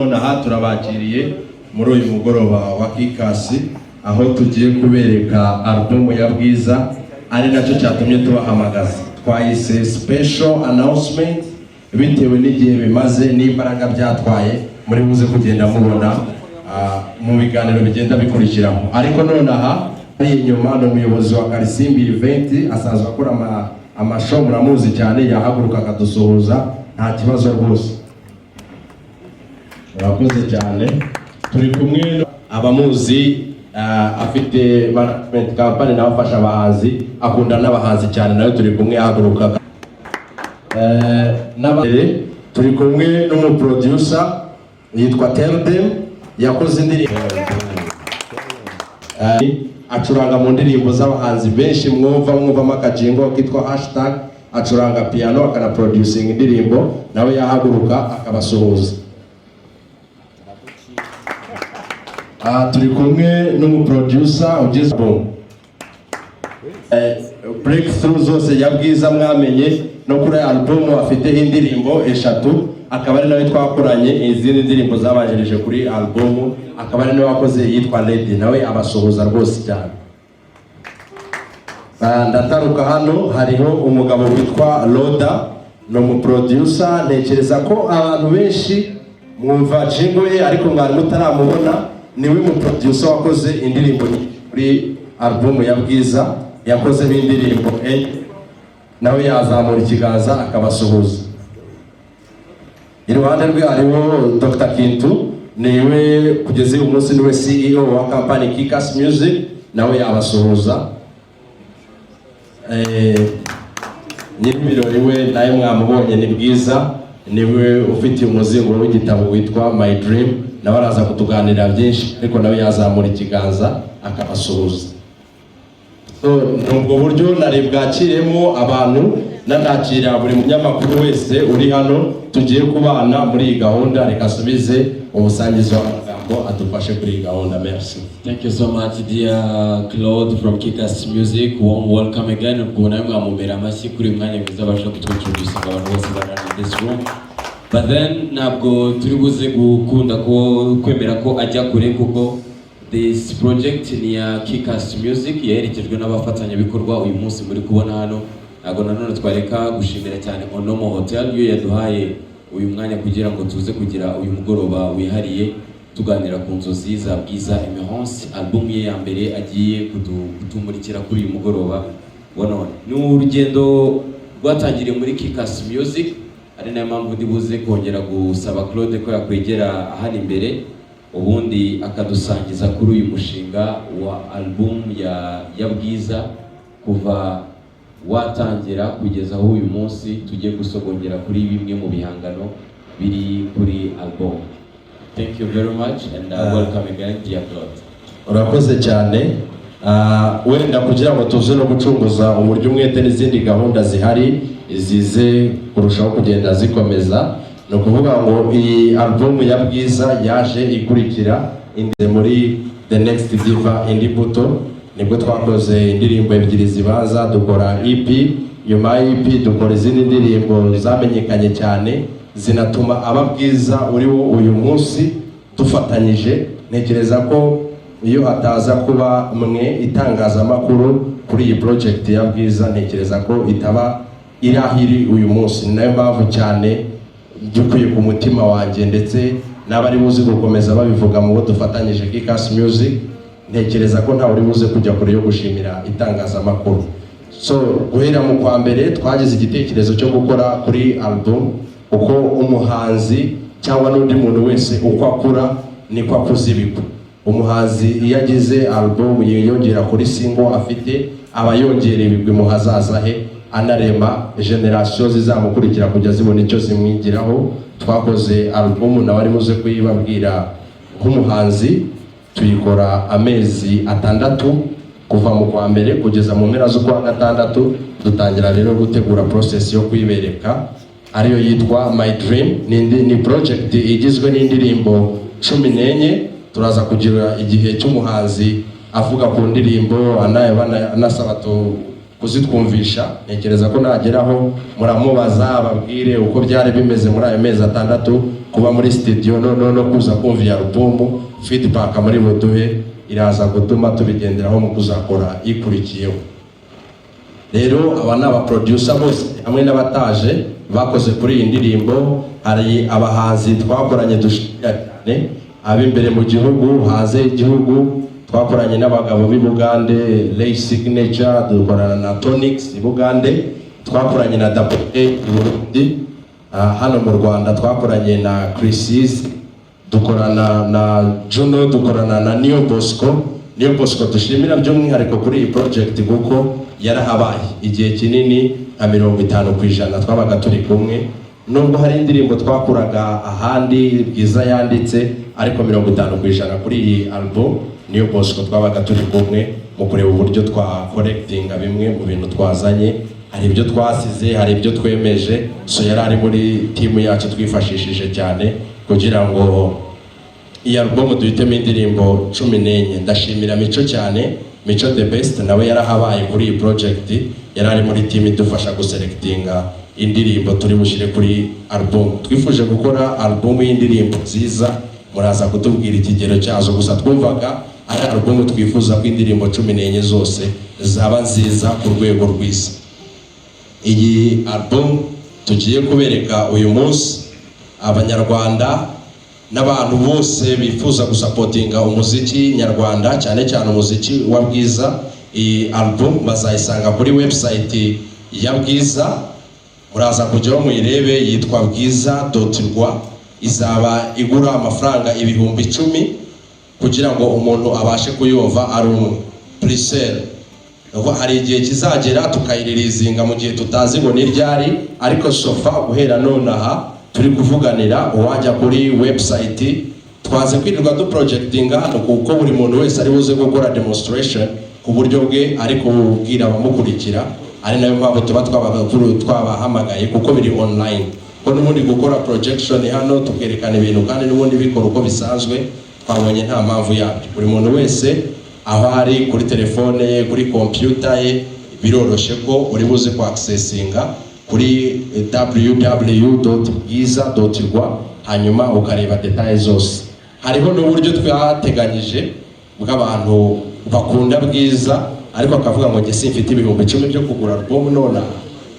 Aha turabakiriye muri uyu mugoroba wa Kikasi aho tugiye kubereka album ya Bwiza, ari nacyo cyatumye tubahamagaza. Twayise special announcement bitewe n'igihe bimaze n'imbaraga byatwaye muri buze kugenda mubona mu biganiro bigenda bikurikiraho. Ariko none aha ari inyuma n'umuyobozi wa Karisimbi event asanzwe akora amashow, muramuzi cyane, yahaguruka akadusuhuza nta kibazo rwose. Murakoze cyane. Turi kumwe abamuzi, afite management company nawe afasha abahanzi, akunda n'abahanzi cyane, nawe turi kumwe yahaguruka. N'abere turi kumwe n'umuproducer yitwa Terdem, yakoze indirimbo acuranga mu ndirimbo z'abahanzi benshi mwumvamo akajingo kitwa hashtag, acuranga piano akanaproducing indirimbo, nawe yahaguruka akabasuhuza. Turi kumwe n'umuproducer ugeze breakthrough zose ya Bwiza mwamenye, no kuri album afite indirimbo 3, akaba ari nawe twakoranye izindi ndirimbo zabanjirije kuri album, akaba ari nawe wakoze yitwa Lady, nawe abasuhuza rwose cyane. Ndataruka hano hariho umugabo witwa Loda, no umuproducer. Ntekereza ko abantu benshi mwumva jingo ye ariko mwari mutaramubona, niwe umuproducer wakoze indirimbo kuri album ya Bwiza, yakoze n'indirimbo nawe yazamura ikiganza akabasuhuza. Iruhande rwe hariho Dr. Kintu, niwe kugeza uyu munsi niwe CEO wa company Kikasi Music, nawe yabasuhuza. Nyir'ibirori we nawe mwamubonye ni Bwiza, niwe ufite umuzingo w'igitabo witwa My Dream, nawe araza kutuganirira byinshi, ariko nawe yazamura ikiganza akabasuhuza. Nubwo buryo nari bwakiremo abantu, nanakira buri munyamakuru wese uri hano tugiye kubana muri iyi gahunda. Reka asubize umusangizo w'amagambo adufashe kuri iyi gahunda. Merci. Thank you so much dear Claude from Kikasi Music. Warm welcome again. Ubwo nawe mwamubera amashyi kuri mwanya mwiza basha kutuintroduce abantu bose bari in this room. But then ntabwo turi buze gukunda ko kwemera ko ajya kure, kuko this project ni ya Kikasi Music yaherekejwe n'abafatanyabikorwa uyu munsi muri kubona hano. Ntabwo nanone twareka gushimira cyane Onomo Hotel yo yaduhaye uyu mwanya kugira ngo tuze kugira uyu mugoroba wihariye tuganira ku nzozi za Bwiza Emerence, album ye ya mbere agiye kutumurikira kuri uyu mugoroba wa none. Ni urugendo rwatangiriye muri Kikasi Music, ari nayo mpamvu ndibuze kongera gusaba Claude ko yakwegera hano imbere, ubundi akadusangiza kuri uyu mushinga wa album ya Bwiza kuva watangira kugeza aho uyu munsi tugiye gusogongera kuri bimwe mu bihangano biri kuri album. Thank you very much and welcome again dear Claude. Urakoze cyane. Wenda kugira ngo tuze no gucunguza uburyo umwete n'izindi gahunda zihari zize kurushaho kugenda zikomeza, no kuvuga ngo iyi album ya Bwiza yaje ikurikira muri The Next Diva indi buto. Nibwo twakoze indirimbo 2 zibanza, dukora EP, nyuma EP dukora izindi ndirimbo zamenyekanye cyane zinatuma ababwiza uriwo uyu munsi dufatanyije. Ntekereza ko iyo hataza kuba mwe itangazamakuru kuri iyi project ya Bwiza, ntekereza ko itaba irahiri uyu munsi. Nayo mpamvu cyane byukuye ku mutima wanjye, ndetse n'abari buzi gukomeza babivuga mu bo dufatanyije Kikasi Music. Ntekereza ko ntawe uri buze kujya kure yo gushimira itangazamakuru. So guhera mu kwa mbere twagize igitekerezo cyo gukora kuri album, uko umuhanzi cyangwa n'undi muntu wese uko akura niko akuza ibigwi. Umuhanzi iyo agize album yiyongera kuri single afite, aba yongera ibigwi mu hazaza he, anarema generation zizamukurikira kujya zibona icyo zimwigiraho. Twakoze album nawe ari muze kuyibabwira nk'umuhanzi, tuyikora amezi 6 kuva mu kwa mbere kugeza mu mpera z'ukwa gatandatu. Dutangira rero gutegura process yo kwibereka, ariyo yitwa My Dream. Ni project igizwe n'indirimbo 14. Turaza kugira igihe cy'umuhanzi avuga ku ndirimbo anasaba kuzitwumvisha. Ntekereza ko nageraho muramubaza ababwire uko byari bimeze muri ayo mezi 6 kuba muri studio no kuza kumva ya album. Feedback muri buduhe iraza gutuma tubigenderaho mu kuzakora ikurikiyeho. Rero aba n'aba producer bose hamwe n'abataje bakoze kuri iyi ndirimbo. Hari abahanzi twakoranye dushimira cyane, ab'imbere mu gihugu, hanze igihugu. Twakoranye n'abagabo b'i Bugande, Lay Signature, dukorana na Tonix i Bugande, twakoranye na Double A i Burundi. Hano mu Rwanda twakoranye na Chris's, dukorana na Juno, dukorana na New Bosco dushimira by'umwihariko kuri iyi project kuko yarahabaye igihe kinini nka 50% twabaga turi kumwe. Nubwo hari indirimbo twakuraga ahandi Bwiza yanditse, ariko 50% kuri iyi album New Bosco twabaga turi kumwe mu kureba uburyo twa correctinga bimwe mu bintu twazanye. Hari ibyo twasize, hari ibyo twemeje, so yari ari muri team yacu twifashishije cyane kugira ngo iyi album duhitemo indirimbo 14. Ndashimira Mico cyane, Mico the best, nawe yarahabaye kuri iyi project, yari ari muri team idufasha guselectinga indirimbo turi bushire kuri album. Twifuje gukora album y'indirimbo nziza, muraza kutubwira ikigero cyazo, gusa twumvaga ari album twifuza ko indirimbo 14 zose zaba nziza ku rwego rw'isi. Iyi album tugiye kubereka uyu munsi abanyarwanda n'abantu bose bifuza gusapotinga umuziki nyarwanda, cyane cyane umuziki wa Bwiza. Iyi album bazayisanga kuri website ya Bwiza, muraza kujyaho muyirebe, yitwa bwiza.rwa. izaba igura amafaranga 10,000 kugira ngo umuntu abashe kuyumva ari umwe. Pre-sale hari igihe kizagera tukayiririzinga mu gihe tutazi ngo ni ryari, ariko sofa guhera none aha turi kuvuganira uwajya kuri website. Twaze kwirirwa du projectinga hano kuko buri muntu wese ari buze gukora demonstration ku buryo bwe, ariko ubwira abamukurikira. Ari nayo mpamvu tuba twabahamagaye kuko biri online. Ko n'ubundi gukora projection hano tukerekana ibintu kandi n'ubundi bikora uko bisanzwe, twabonye nta mpamvu yabyo. Buri muntu wese aho ari kuri telefone ye, kuri computer ye, biroroshye ko uri buze ku accessinga kuri www.bwiza.rwa, hanyuma ukareba details zose. Hariho n'uburyo twateganyije bw'abantu bakunda Bwiza ariko akavuga ngo nge simfite 10,000 byo kugura album nona,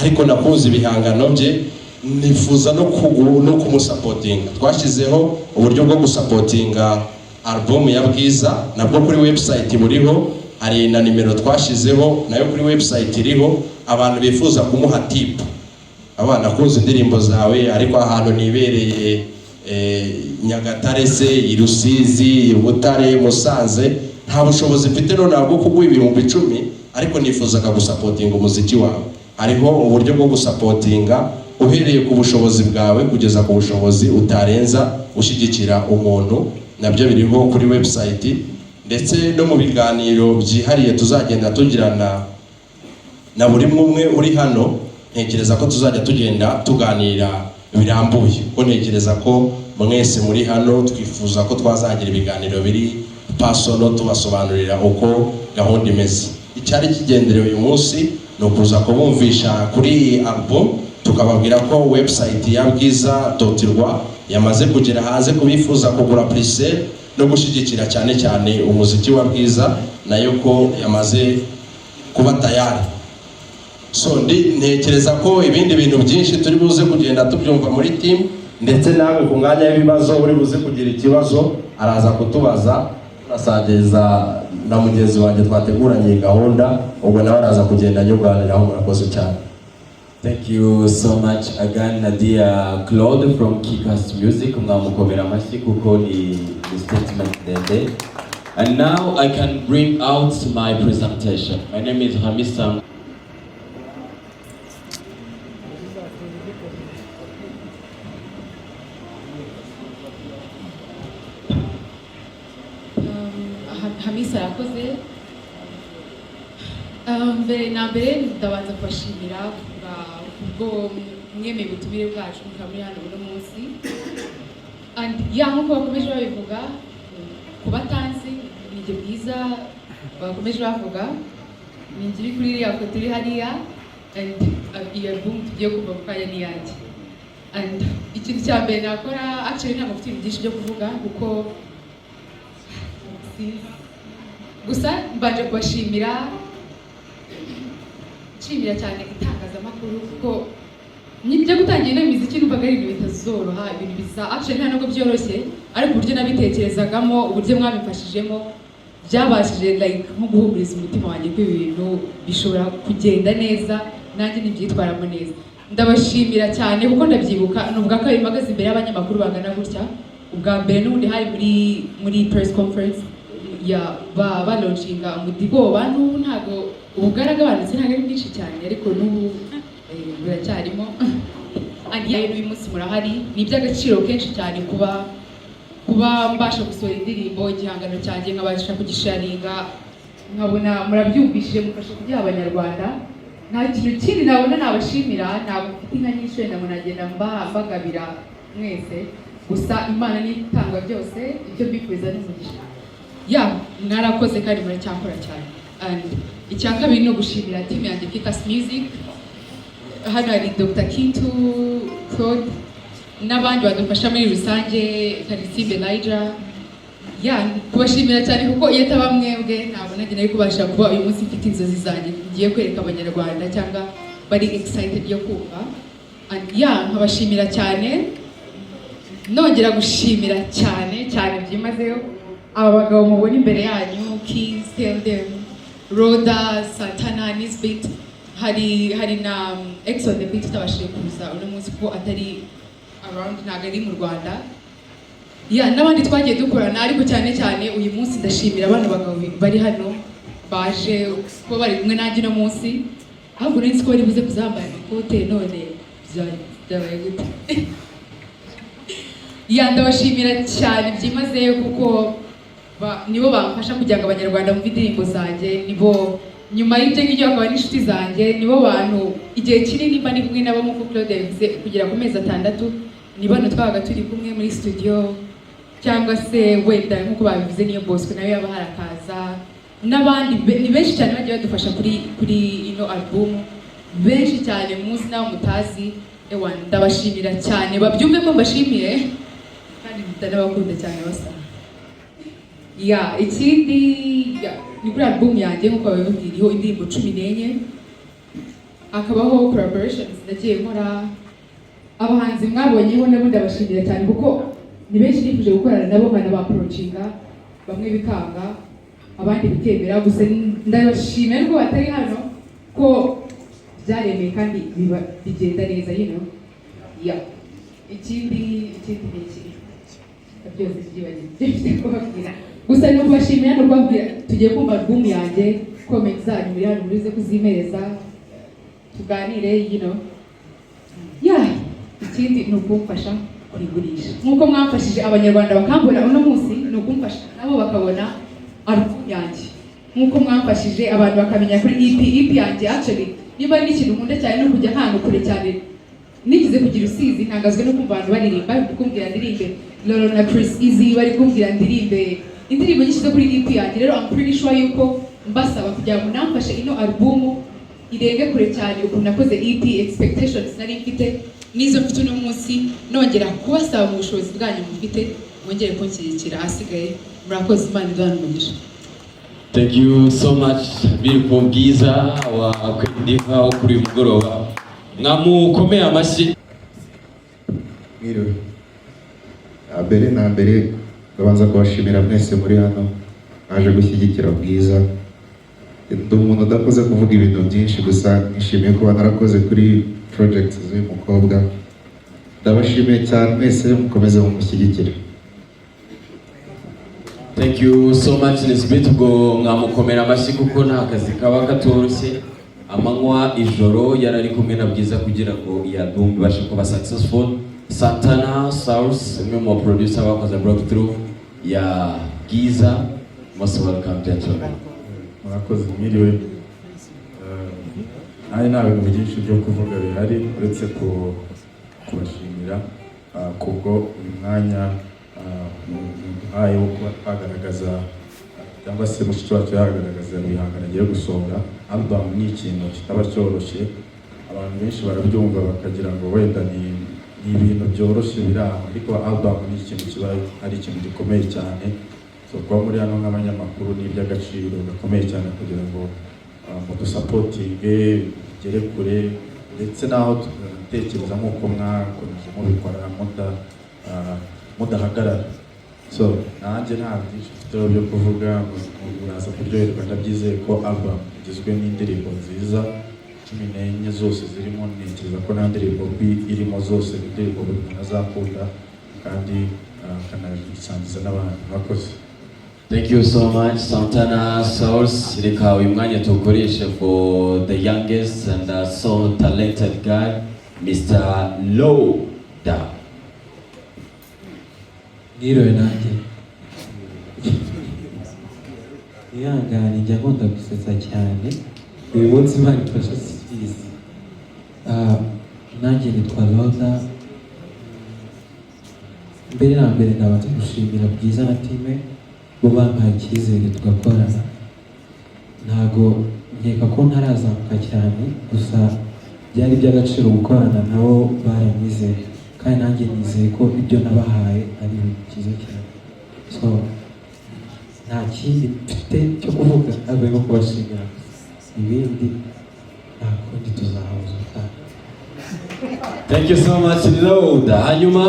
ariko nakuze ibihangano bye, nifuza no kumusapotinga. Twashyizeho uburyo bwo gusapotinga album ya Bwiza, nabwo kuri website buriho. Hari na nimero twashyizeho nayo kuri website iriho, abantu bifuza kumuha tip. Abana kuzi indirimbo zawe ariko ahantu nibereye Nyagatare se, Irusizi, Butare, Musanze, nta bushobozi mfite no nabwo kuguha 10,000, ariko nifuzaga gusapotinga umuziki wawe. Hariho uburyo bwo gusapotinga uhereye ku bushobozi bwawe kugeza ku bushobozi utarenza ushyigikira umuntu, nabyo biriho kuri website. Ndetse no mu biganiro byihariye tuzagenda tugirana na buri umwe uri hano, ntekereza ko tuzajya tugenda tuganira birambuye. Ko ntekereza ko mwese muri hano twifuza ko twazagira ibiganiro biri personal, tubasobanurira uko gahunda imeze. Icyari kigenderewe uyu munsi no kuza kubumvisha kuri album, tukababwira ko website ya Bwiza.rwa yamaze kugera hanze kubifuza kugura pre-sale no gushyigikira cyane cyane umuziki wa Bwiza, nayo ko yamaze kuba tayari. So ntekereza ko ibindi bintu byinshi turi buze kugenda tubyumva muri team, ndetse nawe ku mwanya w'ibibazo uri buze kugira ikibazo araza kutubaza. Turasageza na mugenzi wanjye twateguranye gahunda, ubwo nawe araza kugenda nyuganiraho. Murakoze cyane. Thank you so much again, Nadia Claude from Kikas Music. Mwamukomera amashyi kuko ni statement ndende. And now I can bring out my presentation. My name is Hamisa. Hamisa yakoze. Mbere na mbere ndabanza kubashimira ubwo mwemeye ubutumire bwacu muri hano uno munsi. And nk'uko bakomeje babivuga, ku batanzi ni Bwiza bakomeje bavuga, ni ngiri kuri iriya foto iri hariya, and iyi album tugiye kuva ku kanya ni yanjye. And ikintu cya mbere nakora, actually ntabwo mfite ibintu byinshi byo kuvuga kuko gusa mbanje kubashimira, nshimira cyane itangazamakuru kuko njya gutangira ino miziki numvaga ari ibintu bitazoroha, ibintu biza actually nta nubwo byoroshye, ariko uburyo nabitekerezagamo, uburyo mwabimfashijemo byabashije like nko guhumuriza umutima wanjye ko ibintu bishobora kugenda neza, nanjye nibyitwaramo neza. Ndabashimira cyane kuko ndabyibuka nuvuga ko ari magazi imbere y'abanyamakuru bangana gutya, ubwa mbere n'ubundi hari muri press conference ya ba launchinga umudigo bantu, ntago ubugaragabanutse ntago ari byinshi cyane, ariko n'ubu biracyarimo. And uyu munsi murahari, ni iby'agaciro kenshi cyane kuba mbasha gusohora indirimbo, igihangano cyanjye nkabasha kugisharinga, nkabona murabyumvishije mufasha kugiha abanyarwanda. Nta kintu kindi nabona nabashimira, ntabwo mfite inka nyinshi wenda munagenda mbagabira mwese, gusa Imana nitanga byose, icyo mbifuriza n'umugisha. Mwarakoze kandi muracyakora cyane. And icya kabiri ni ugushimira team yanjye Kikas Music, hano hari Dr. Kintu, Claude, n'abandi badufasha muri rusange, Karisimbe Elijah. Kubashimira cyane kuko iyo ataba mwebwe ntabwo nanjye nari kubasha kuba uyu munsi mfite inzozi zanjye ngiye kwereka abanyarwanda cyangwa bari excited yo kumva. Nkabashimira cyane, nongera gushimira cyane byimazeyo aba bagabo mubona imbere yanyu, Keys, Tell Them, Roda, Santana, Nisbit, hari na X on the beat utabashije kuza uno munsi kuko atari around, ntabwo ari mu Rwanda. N'abandi twagiye dukorana, ariko cyane uyu munsi ndashimira abantu bagabo bari hano baje kuba bari kumwe nanjye uno munsi, ahubwo nari nzi ko bari buze kuzambaye ikote, none byabaye gute? Ndabashimira cyane byimazeyo kuko nibo bamfasha kugira ngo abanyarwanda bumve indirimbo zanjye, nibo nyuma y'ibyo ngibyo bakaba n'inshuti zanjye, nibo bantu igihe kinini mba ndi kumwe nabo nk'uko Claude yabivuze kugera ku mezi 6 ni bano twabaga turi kumwe muri studio, cyangwa se wenda nk'uko babivuze niyo Bosco nawe yaba harakaza, n'abandi ni benshi cyane bagiye badufasha kuri ino album, benshi cyane muzi nawe mutazi. Ndabashimira cyane, babyumve ko mbashimiye kandi ndanabakunda cyane basa. Ikindi ni kuri album yanjye nk'uko babibwiriyeho indirimbo 14, hakabaho collaborations nagiye nkora, abahanzi mwabonyeho nabo ndabashimira cyane kuko ni benshi nifuje gukorana nabo nkanabaapproachinga, bamwe bikanga abandi bikemera, gusa ndabashimira ko batari hano ko byaremeye kandi bigenda neza ikindi byose byibagirije kubabwira, gusa no kubashimira no kubabwira tugiye kumva album yanjye, comment zanyu muri hano murize kuzimereza tuganire ikindi ni ukumfasha kurigurisha nk'uko mwamfashije abanyarwanda bakambona uno munsi, ni ukumfasha nabo bakabona album yanjye nk'uko mwamfashije abantu bakamenya kuri EP yanjye. Actually niba ari ikintu nkunda cyane no kujya ahantu kure cyane, nigize kugira usizi ntangazwe no kumva abantu baririmba, bari kumbwira ndirimbe Lolo na Chris Easy, bari kumbwira ndirimbe indirimbo nyinshi kuri EP yanjye. Rero I'm pretty sure yuko mbasaba kugira ngo namfashe ino album irenge kure cyane ukuntu nakoze EP, expectations nari mfite nizo mfite uno munsi, nongera kubasaba mu bushobozi bwanyu mufite mwongere kunshyigikira, asigaye murakoze, Imana idahana umugisha. Thank you so much beautiful Bwiza wa Kwediva wo kuri mugoroba, mwamukomeye amashyi. Mwiriwe. Mbere na mbere ndabanza kubashimira mwese muri hano naje gushyigikira Bwiza. Ndi umuntu udakoze kuvuga ibintu byinshi, gusa nishimiye kuba narakoze kuri project z'uyu mukobwa. Ndabashimiye cyane mwese, mukomeze mumushyigikire. Thank you so much Nisbit, ubwo mwamukomera amashyi kuko nta kazi kaba katoroshye, amanywa ijoro yarari kumwe na Bwiza kugira ngo iyi album ibashe kuba successful. Santana South, umwe mu producer bakoze breakthrough ya Bwiza, most welcome gentlemen. Murakoze, mwiriwe. Nta bintu byinshi byo kuvuga bihari uretse kubashimira kubwo uyu mwanya muhaye wo kuba twagaragaza cyangwa se mushiki wacu yagaragaza ibihangano agiye gusohora. album ni ikintu kitaba cyoroshye, abantu benshi barabyumva bakagira ngo wenda ni ibintu byoroshye biri aho, ariko album ni ikintu kiba ari ikintu gikomeye cyane. So kuba muri hano nk'abanyamakuru ni iby'agaciro gakomeye cyane kugira ngo mudusapotinge bigere kure, ndetse naho tutekereza nk'uko mwakomeje mubikora mudahagarara. So nanjye nta byinshi mfite byo kuvuga, muraza kuryoherwa. Ndabyizeye ko album igizwe n'indirimbo nziza 14 zose zirimo, ntekereza ko nta ndirimbo mbi irimo, zose indirimbo buri muntu azakunda kandi akanayisangiza n'abantu. Murakoze. Thank you so much, Santana Source. Reka uyu mwanya tukoreshe for the youngest and so talented guy, Mr. Lowda. Mwiriwe nanjye. Ihangane njya nkunda gusetsa cyane, uyu munsi Imana ifasha sibyizi. Nanjye nitwa Lowda. Mbere na mbere ndabanza gushimira Bwiza na time bo bampaye icyizere tugakorana. Ntago nkeka ko ntarazamuka cyane, gusa byari iby'agaciro gukorana nabo, baranyizeye kandi nanjye nizeye ko ibyo nabahaye ari ibintu byiza cyane. So nta kindi mfite cyo kuvuga ahubwo kubashimira, ibindi nta kundi tuzahabuza ubutaha. Thank you so much, Lowda. Hanyuma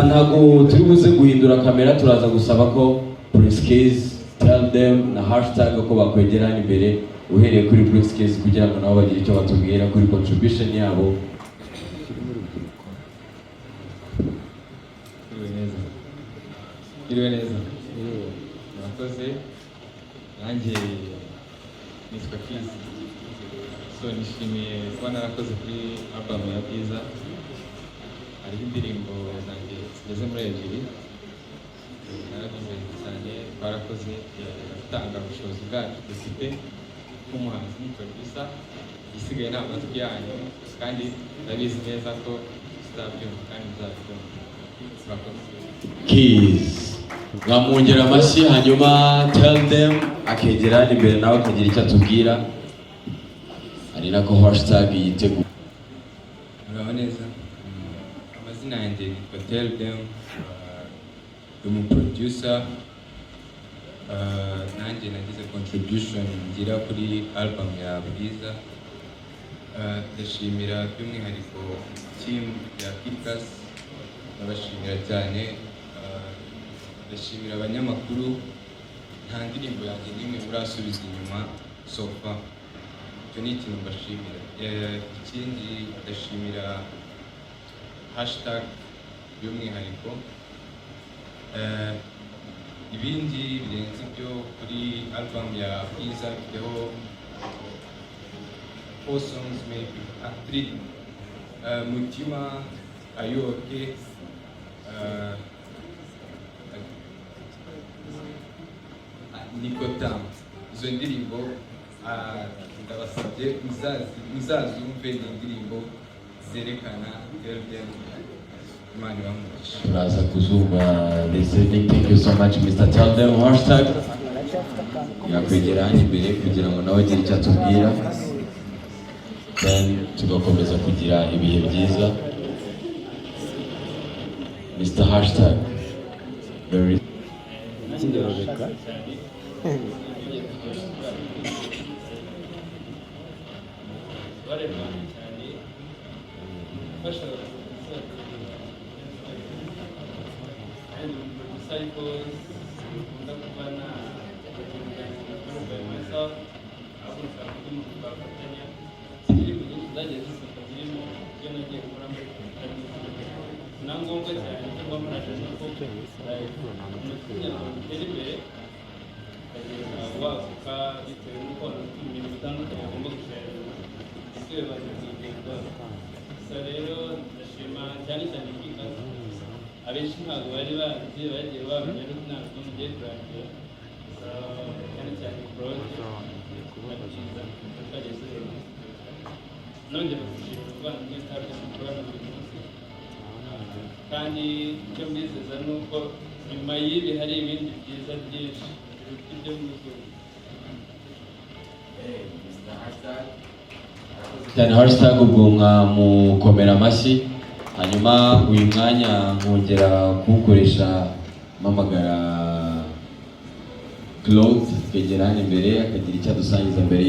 ntago turi buze guhindura kamera, turaza gusaba ko Prince Keys tell them na hashtag ko bakwegera hano imbere, uhereye kuri Prince Keys kugira ngo nabo bagire icyo batubwira kuri contribution yabo. Iriwe neza. Murakoze. Nanjye nitwa Keys. So nishimiye kuba narakoze kuri album ya Bwiza. Hariho indirimbo zanjye zigeze muri 2. Narakoze cyane, twarakoze gutanga ubushobozi bwacu dufite nk'umuhanzi n'umuproducer. Isigaye ni amatwi yanyu kandi ndabizi neza ko tuzabyumva kandi muzabyumva. Murakoze. Keys. Ngamwongera amashyi, hanyuma tell them akegera hano imbere nawe akagira icyo atubwira, ari nako hashtag yiteguye. Muraho neza. Amazina yanjye nitwa Tell Them, umuproducer. Nanjye nagize contribution ngira kuri album ya Bwiza. Ndashimira by'umwihariko team ya Kikas, ndabashimira cyane. Ndashimira abanyamakuru, nta ndirimbo yanjye n'imwe murasubiza inyuma so far. Icyo ni ikintu mbashimira. Ikindi ndashimira hashtag by'umwihariko. Ibindi birenze ibyo kuri album ya Bwiza bifiteho 4 songs maybe 3. Mutima, Ayoke, Nikotam. Izo ndirimbo ndabasabye muzazumve, ni indirimbo zerekana Tell Them. Imana ibamugisha. Turaza kuzumva listening. Thank you so much, Mr. Tell Them. Hashtag yakwegera hano imbere kugira ngo nawe agire icyo atubwira, then tugakomeza kugira ibihe byiza. Mr. Hashtag very abenshi ntabwo bari bazi, bagiye bamenya ntabwo mugiye kurangira cyane cyane poroje Bwiza twageze nongera gushimira ubuvandimwe twaje dukorana buri munsi, kandi icyo mbizeza ni uko nyuma y'ibi hari ibindi byiza byinshi biruta ibyo muzuba. cyane hashtag ubwo mukomera amashyi, hanyuma uyu mwanya nkongera kuwukoresha mpamagara Claude twegera hano imbere akagira icyo adusangiza mbere